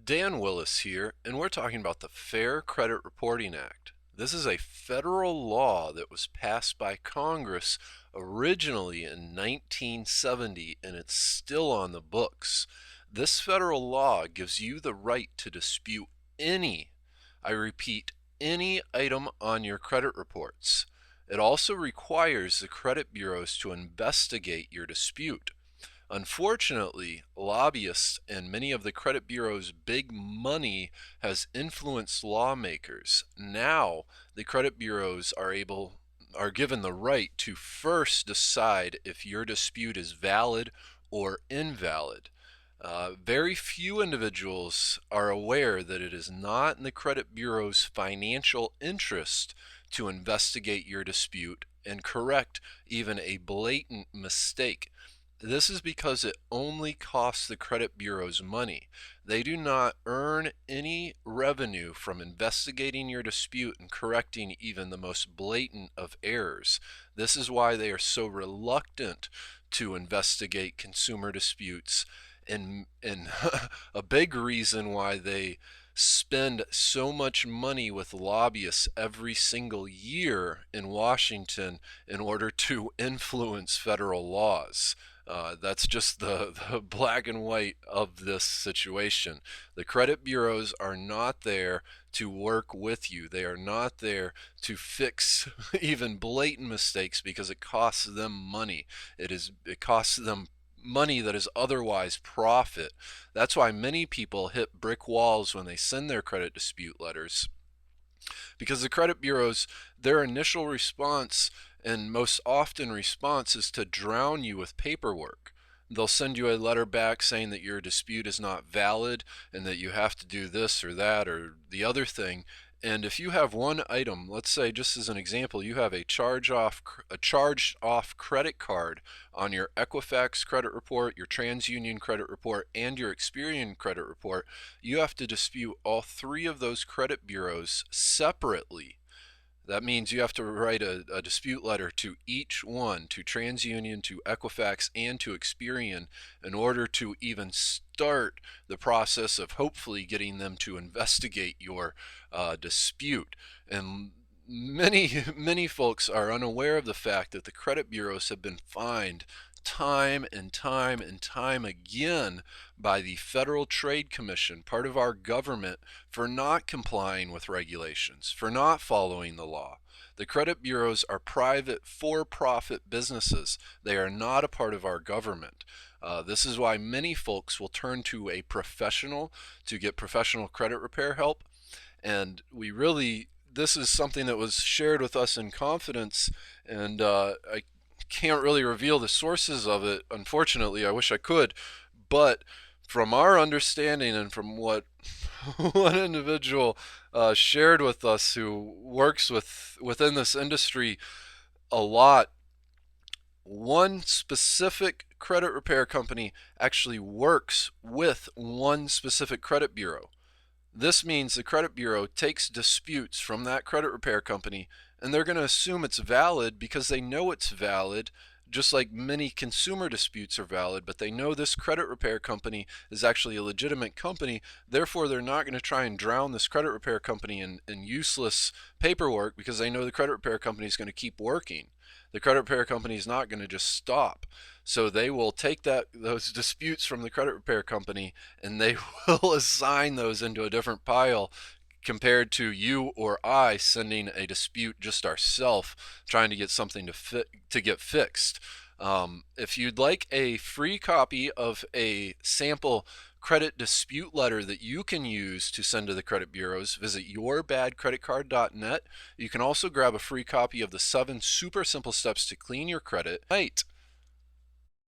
Dan Willis here, and we're talking about the Fair Credit Reporting Act. This is a federal law that was passed by Congress originally in 1970, and it's still on the books. This federal law gives you the right to dispute any, I repeat, any item on your credit reports. It also requires the credit bureaus to investigate your dispute. Unfortunately, lobbyists and many of the credit bureau's big money has influenced lawmakers. Now, the credit bureaus are given the right to first decide if your dispute is valid or invalid. Very few individuals are aware that it is not in the credit bureau's financial interest to investigate your dispute and correct even a blatant mistake. This is because it only costs the credit bureaus money. They do not earn any revenue from investigating your dispute and correcting even the most blatant of errors. This is why they are so reluctant to investigate consumer disputes, and a big reason why they spend so much money with lobbyists every single year in Washington in order to influence federal laws. That's just the black and white of this situation. The credit bureaus are not there to work with you. They are not there to fix even blatant mistakes because it costs them money. It costs them money that is otherwise profit. That's why many people hit brick walls when they send their credit dispute letters, because the credit bureaus, their initial response and most often response is to drown you with paperwork. They'll send you a letter back saying that your dispute is not valid and that you have to do this or that or the other thing. And if you have one item, let's say just as an example, you have a charged off credit card on your Equifax credit report, your TransUnion credit report, and your Experian credit report, you have to dispute all three of those credit bureaus separately. That means you have to write a dispute letter to each one, to TransUnion, to Equifax, and to Experian, in order to even start the process of hopefully getting them to investigate your dispute. And many folks are unaware of the fact that the credit bureaus have been fined time and time and time again by the Federal Trade Commission, part of our government, for not complying with regulations, for not following the law. The credit bureaus are private, for-profit businesses. They are not a part of our government. This is why many folks will turn to a professional to get professional credit repair help. And this is something that was shared with us in confidence, and I can't really reveal the sources of it, unfortunately. I wish I could, but from our understanding and from what one individual shared with us who works within this industry a lot, one specific credit repair company actually works with one specific credit bureau. This means the credit bureau takes disputes from that credit repair company, and they're going to assume it's valid because they know it's valid, just like many consumer disputes are valid, but they know this credit repair company is actually a legitimate company. Therefore, they're not going to try and drown this credit repair company in useless paperwork, because they know the credit repair company is going to keep working. The credit repair company is not going to just stop. So they will take those disputes from the credit repair company, and they will assign those into a different pile, compared to you or I sending a dispute just ourselves, trying to get something to get fixed. If you'd like a free copy of a sample credit dispute letter that you can use to send to the credit bureaus, visit yourbadcreditcard.net. You can also grab a free copy of the 7 super simple steps to clean your credit. Right.